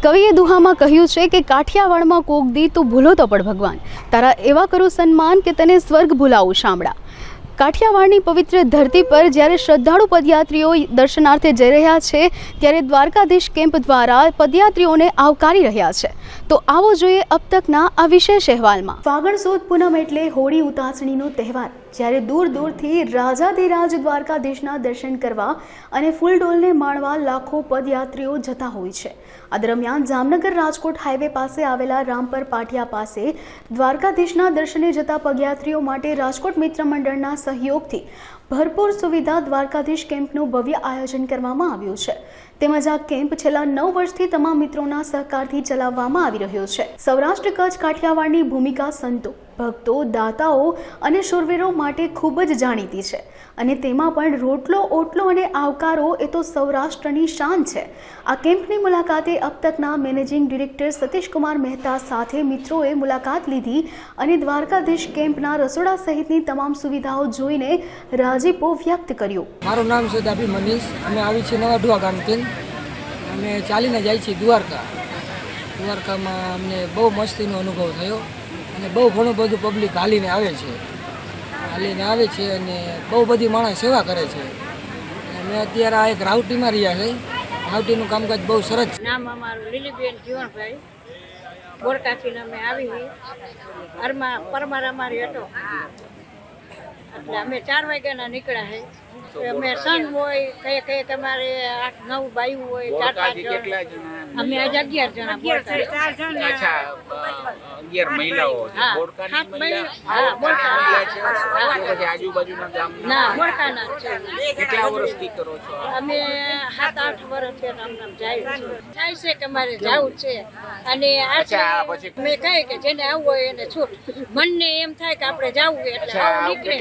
કવિએ દુહામાં કહ્યું છે કે કાઠિયાવાડમાં કોક દી તું ભૂલો તો પણ ભગવાન, તારા એવા કરું સન્માન કે તને સ્વર્ગ ભૂલાવું શામળા। કાઠિયાવાડની પવિત્ર ધરતી પર જ્યારે શ્રદ્ધાળુ પદયાત્રીઓ દર્શનાર્થે જઈ રહ્યા છે ત્યારે દ્વારકાધીશ કેમ્પ દ્વારા પદયાત્રીઓને આવકારી રહ્યા છે। તો આવો જોઈએ અબ તકના આ વિશેષ અહેવાલમાં। ફાગણ સુદ પૂનમ એટલે હોળી ઉતાસણીનો તહેવાર, જ્યારે દૂર દૂરથી રાજાધિરાજ દ્વારકાધીશના દર્શન કરવા અને ફૂલડોલને માણવા લાખો પદયાત્રીઓ જતા હોય છે। આ દરમિયાન જામનગર રાજકોટ હાઈવે પાસે આવેલા રામપર પાટિયા પાસે દ્વારકાધીશના દર્શને જતા પદયાત્રીઓ માટે રાજકોટ મિત્ર મંડળના સહયોગથી ભરપૂર સુવિધા દ્વારકાધીશ કેમ્પનું ભવ્ય આયોજન કરવામાં આવ્યું છે। તેમજ આ કેમ્પ છેલ્લા 9 વર્ષથી તમામ મિત્રોના સહકારથી ચલાવવામાં આવી રહ્યો છે। સૌરાષ્ટ્ર કચ્છ કાઠિયાવાડની ભૂમિકા સંતો, ભક્તો, દાતાઓ અને શૂરવીરો માટે ખૂબ જ જાણીતી છે અને તેમાં પણ રોટલો, ઓટલો અને આવકારો એ તો સૌરાષ્ટ્રની શાન છે। આ કેમ્પની મુલાકાતે અબ તકના મેનેજિંગ ડિરેક્ટર સતીશકુમાર મહેતા સાથે મિત્રોએ મુલાકાત લીધી અને દ્વારકાધીશ કેમ્પના રસોડા સહિતની તમામ સુવિધાઓ જોઈને રાજીપો વ્યક્ત કર્યો। મારું નામ છે દાભી મનીષ। અમે આવી છીએ નવા ડુઆ ગામથી। અમે ચાલીને જાય છીએ દ્વારકામાં અમને બહુ મસ્તીનો અનુભવ થયો અને બહુ ઘણું બધું પબ્લિક હાલીને આવે છે અને બહુ બધી માણસ સેવા કરે છે। અમે અત્યારે આ એક રાવટીમાં રહ્યા છે। રાવટીનું કામકાજ બહુ સરસ છે। નામ અમારું લીલીબેન જીવણભાઈ, બોરકાથી અમે આવી પરમાર અમારી હતો એટલે અમે 4 વાગ્યાના નીકળ્યા છે। અમે સંઘ હોય કઈ તમારે 8-9 બાયું હોય, 4-5 અમે આજે 11 જણા, 11 મહિલાઓ છે। આજુબાજુના ગામના ના બોરકાના છે। કેટલા વર્ષથી કરો છો? અમે 7-8 વર્ષથી નામ જાય છે કે અમારે જવું છે અને અમે કહીએ કે જેને આવવું હોય એને છૂટ, મનને એમ થાય કે આપણે જવું એટલે નીકળે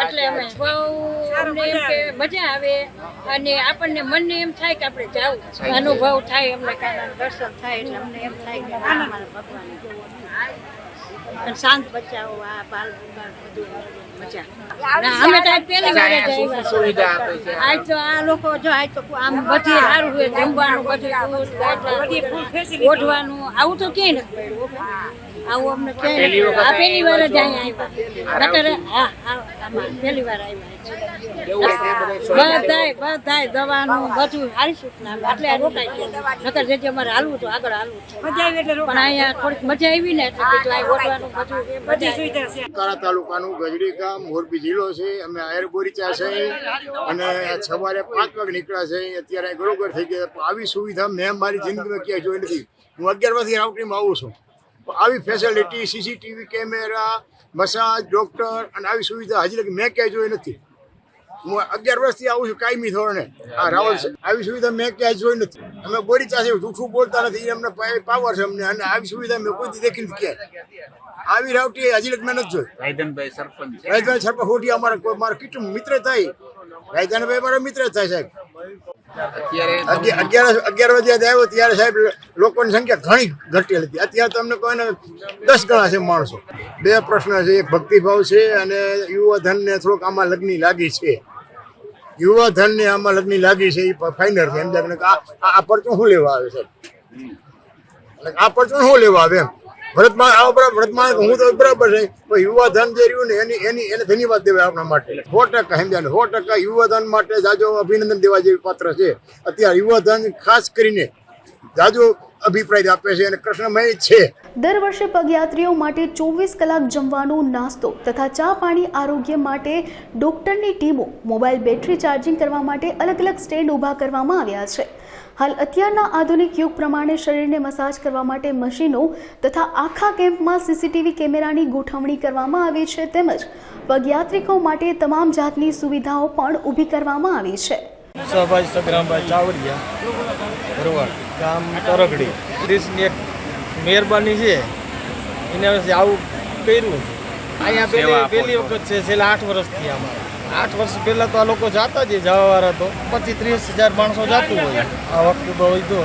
એટલે અમે બહુ અમને એમ કે મજા આવે અને આપણને મનને એમ થાય કે આપણે જવું, અનુભવ થાય, અમને કાના દર્શન થાય એટલે અમને એમ થાય કે અમારા ભગવાન અને શાંત બચાવો આ બાલ બધું મજા। અમે તો પહેલી વાર જ આવ્યા। આજ તો આ લોકો જો આજ તો આમ બધી સારું હોય, જમવાનું બધું ઓઢવાનું આવું તો ક્યાંય નથી પડ્યું। આવું અમને ક્યાંય પહેલી વાર જ અહીંયા આવ્યા। પહેલી વાર આવ્યા બધાય દવાનું બધું સારી સૂચના એટલે રોકાઈ ગયા, નકર જે અમારે હાલવું તો આગળ હાલવું પણ અહીંયા થોડીક મજા આવી ને એટલે ઓઢવાનું બધું બધી સુવિધા છે। તારા તાલુકાનું ગજડી ગામ, મોરબી જિલ્લો છે। અમે આયર બોરીચા છે અને સવારે 5 વાગે નીકળ્યા છે। અત્યારે ગરોગર થઈ ગયા। આવી સુવિધા મેં મારી જિંદગીમાં ક્યાંય જોઈ નથી। હું 11 વર્ષથી રાવટીમાં આવું છું। આવી facility, CCTV camera, massage, doctor અને આવી સુવિધા હજી લગી મેં ક્યાંય જોઈ નથી। હું 11 વર્ષથી આવું છું કાયમી ધોરણે આ રાવલ છે। આવી સુવિધા મેં ક્યાંય જોઈ નથી। અમે બોરીચા છે, જૂઠું બોલતા નથી, અમને પાવર છે અમને, અને આવી સુવિધા મેં કોઈ દેખી નથી ક્યાંય। આવી રાવટી હજી લગી મેં નથી જોઈ। રાયધનભાઈ સરપંચ હોટી અમારા મારા કેટલું મિત્ર થાય। રાયધનભાઈ મારા મિત્ર થાય સાહેબ। અત્યારે 11 વાગે આવ્યો ત્યારે સાહેબ લોકોની સંખ્યા ઘણી ઘટી હતી। અત્યારે તો અમને કોઈને 10 ગણા છે માણસો। 2 પ્રશ્ન છે, એક ભક્તિભાવ છે અને યુવાધનને થોડોક આમાં લગ્ની લાગી છે। યુવાધનને આમાં લગ્ની લાગી છે એ ફાઇનલ છે। એમ લાગે કે આ પરચું શું લેવા આવે સાહેબ, આ પરચું શું લેવા આવે એમ વ્રતમાં આ બરાબર વ્રતમાં હું તો બરાબર છે, પણ યુવાધન જે રહ્યું ને એને ધન્યવાદ દેવાય આપણા માટે 100% સમજાને 100% યુવાધન માટે જાજો અભિનંદન દેવા જેવી પાત્ર છે। અત્યારે યુવાધન ખાસ કરીને જાજો અભિપ્રાય આપે છે અને કૃષ્ણમય છે। દર વર્ષે પદયાત્રીઓ માટે 24 કલાક જમવાનો, નાસ્તો તથા ચા પાણી, આરોગ્ય માટે ડોક્ટરની ટીમો, મોબાઈલ બેટરી ચાર્જિંગ કરવા માટે અલગ અલગ સ્ટેન્ડ ઊભા કરવામાં આવ્યા છે। હાલ અત્યારના આધુનિક યુગ પ્રમાણે શરીરને મસાજ કરવા માટે મશીનો તથા આખા કેમ્પમાં સીસીટીવી કેમેરાની ગોઠવણી કરવામાં આવી છે। તેમજ પદયાત્રિકો માટે તમામ જાતની સુવિધાઓ પણ ઊભી કરવામાં આવી છે। સભાઈ સંગ્રામભાઈ ચાવડિયા, ભરવાડ ગામ તરગડી, દેશની એક મહેરબાની છે એને આવું કર્યું છે। અહીંયા પહેલી વખત છે, છેલ્લા 8 વર્ષથી અમારે 8 વર્ષ પહેલાં તો આ લોકો જતા જ જવાવાળા તો 25-30 હજાર માણસો જતું હોય। આ વખતે તો હોય તો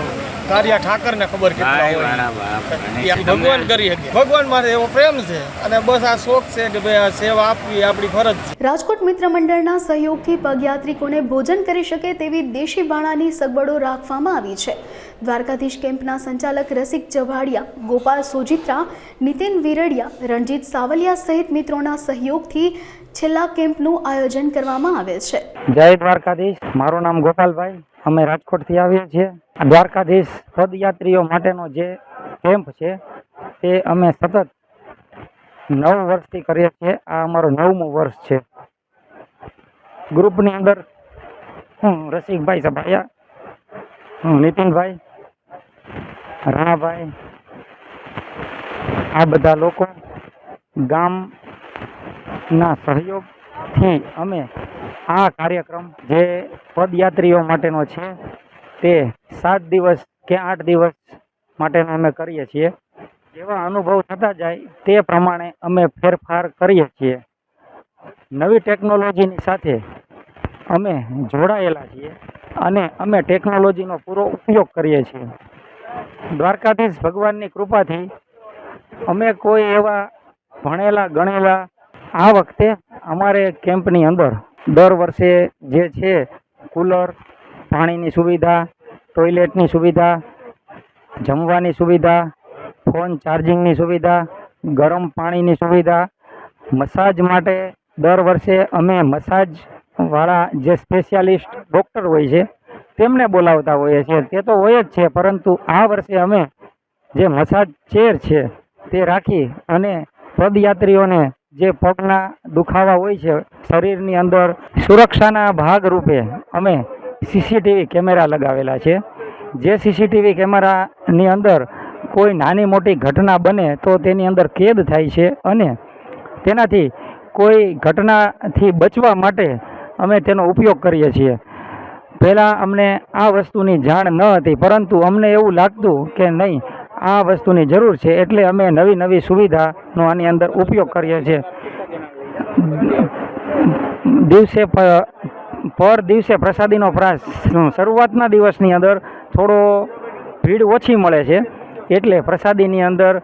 કાર્ય ઠાકરને ખબર કેટલા ભાઈ, હોય. વાહ, વાહ, વાહ. એ ભગવાન કરી શકે. ભગવાન માથે એવો પ્રેમ છે અને બસ આ શોખ છે કે ભાઈ આ સેવા આપવી એ આપણી ફરજ છે. રાજકોટ મિત્ર મંડળના સહયોગથી પગયાત્રિકોને ભોજન કરી શકે તેવી દેશી ભાણાની સગવડો રાખવામાં આવી છે. દ્વારકાધીશ કેમ્પના સંચાલક રસિક ચભાડિયા, ગોપાલ સોજિત્રા, નીતિન વિરડિયા, રણજીત સાવલિયા સહિત મિત્રોના સહયોગથી છેલ્લા કેમ્પનું આયોજન કરવામાં આવે છે. જય દ્વારકાધીશ. મારું નામ ગોપાલભાઈ. અમે રાજકોટથી આવીએ છીએ. દ્વારકાધીશ પદયાત્રીઓ માટેનો જે કેમ્પ છે તે અમે સતત 9 વર્ષથી કરીએ છીએ. આ અમારું 9મું વર્ષ છે. ગ્રુપની અંદર હું રસિકભાઈ સભાયા, હું નીતિનભાઈ, રાણાભાઈ, આ બધા લોકો ગામના સહયોગથી અમે આ કાર્યક્રમ જે પદયાત્રીઓ માટેનો છે તે 7 દિવસ કે 8 દિવસ માટેનો અમે કરીએ છીએ. જેવા અનુભવ થતા જાય તે પ્રમાણે અમે ફેરફાર કરીએ છીએ. નવી ટેકનોલોજીની સાથે અમે જોડાયેલા છીએ અને અમે ટેકનોલોજીનો પૂરો ઉપયોગ કરીએ છીએ. દ્વારકાધીશ ભગવાનની કૃપાથી અમે કોઈ એવા ભણેલા ગણેલા આ વખતે અમારે કેમ્પની અંદર દર વર્ષે જે છે કુલર, પાણીની સુવિધા, ટોયલેટની સુવિધા, જમવાની સુવિધા, ફોન ચાર્જિંગની સુવિધા, ગરમ પાણીની સુવિધા, મસાજ માટે દર વર્ષે અમે મસાજવાળા જે સ્પેશિયાલિસ્ટ ડૉક્ટર હોય છે તેમને બોલાવતા હોઈએ છીએ. તે તો હોય જ છે, પરંતુ આ વર્ષે અમે જે મસાજ ચેર છે તે રાખી અને પદયાત્રીઓને જે પગના દુખાવા હોય છે શરીરની અંદર સુરક્ષાના ભાગરૂપે અમે સીસીટીવી કેમેરા લગાવેલા છે. જે સીસીટીવી કેમેરાની અંદર કોઈ નાની મોટી ઘટના બને તો તેની અંદર કેદ થાય છે અને તેનાથી કોઈ ઘટનાથી બચવા માટે અમે તેનો ઉપયોગ કરીએ છીએ. પહેલાં અમને આ વસ્તુની જાણ ન હતી, પરંતુ અમને એવું લાગતું કે નહીં આ વસ્તુની જરૂર છે, એટલે અમે નવી નવી સુવિધાનો આની અંદર ઉપયોગ કરીએ છીએ. પર દિવસે પ્રસાદીનો પ્રાસ શરૂઆતના દિવસની અંદર થોડો ભીડ ઓછી મળે છે, એટલે પ્રસાદીની અંદર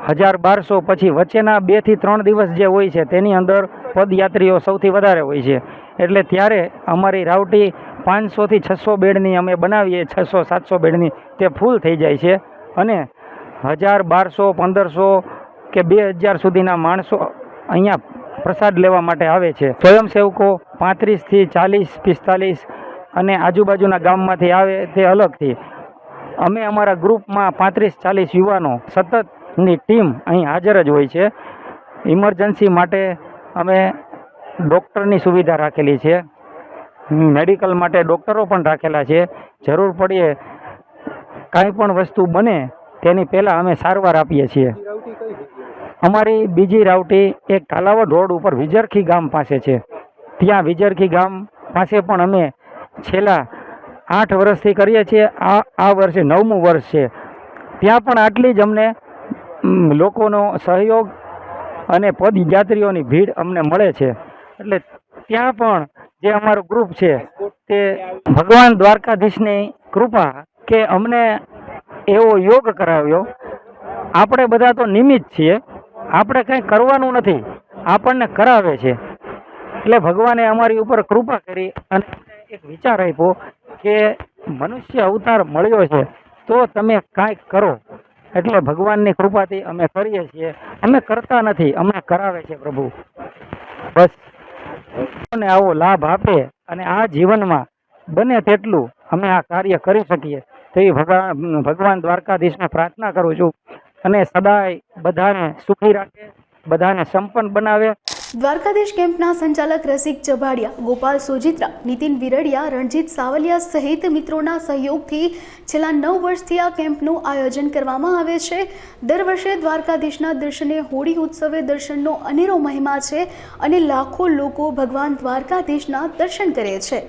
1000-1200, પછી વચ્ચેના 2 થી 3 દિવસ જે હોય છે તેની અંદર પદયાત્રીઓ સૌથી વધારે હોય છે. એટલે ત્યારે અમારી રાવટી 500 થી 600 બેડની અમે બનાવીએ, 600-700 બેડની, તે ફૂલ થઈ જાય છે અને 1000, 1200, 1500 કે 2000 સુધીના માણસો અહીંયા પ્રસાદ લેવા માટે આવે છે. સ્વયંસેવકો 35 થી 40, 45 અને આજુબાજુના ગામમાંથી આવે તે અલગથી. અમે અમારા ગ્રુપમાં 35-40 યુવાનો સતતની ટીમ અહીં હાજર જ હોય છે. ઇમરજન્સી માટે અમે ડૉક્ટરની સુવિધા રાખેલી છે, મેડિકલ માટે ડૉક્ટરો પણ રાખેલા છે. જરૂર પડીએ કાંઈ પણ વસ્તુ બને તેની પહેલાં અમે સારવાર આપીએ છીએ. અમારી બીજી રાવટી એક કાલાવડ રોડ ઉપર વિજરખી ગામ પાસે છે. ત્યાં વિજરખી ગામ પાસે પણ અમે છેલ્લા 8 વર્ષથી કરીએ છીએ. આ વર્ષે 9મું વર્ષ છે. ત્યાં પણ આટલી જ અમને લોકોનો સહયોગ અને પદયાત્રીઓની ભીડ અમને મળે છે. એટલે ત્યાં પણ જે અમારું ગ્રુપ છે તે ભગવાન દ્વારકાધીશની કૃપા કે અમને એવો યોગ કરાવ્યો. આપણે બધા તો નિમિત્ત છીએ, આપણે કંઈ કરવાનું નથી, આપણને કરાવે છે. એટલે ભગવાને અમારી ઉપર કૃપા કરી અને એક વિચાર આપ્યો કે મનુષ્ય અવતાર મળ્યો છે તો તમે કાંઈક કરો. એટલે ભગવાનની કૃપાથી અમે કરીએ છીએ. અમે કરતા નથી, અમને કરાવે છે પ્રભુ. બસ અને આવો લાભ આપે અને આ જીવનમાં બને તેટલું અમે આ કાર્ય કરી શકીએ તેવી ભગવાન દ્વારકાધીશને પ્રાર્થના કરું છું અને સદાય બધાને સુખી રાખે, બધાને સંપન્ન બનાવે. દ્વારકાધીશ કેમ્પના સંચાલક રસિક ચભાડિયા, ગોપાલ સોજિત્રા, નીતિન વિરડિયા, રણજીત સાવલિયા સહિત મિત્રોના સહયોગથી છેલ્લા 9 વર્ષથી આ કેમ્પનું આયોજન કરવામાં આવે છે. દર વર્ષે દ્વારકાધીશના દર્શને હોળી ઉત્સવે દર્શનનો અનેરો મહિમા છે અને લાખો લોકો ભગવાન દ્વારકાધીશના દર્શન કરે છે.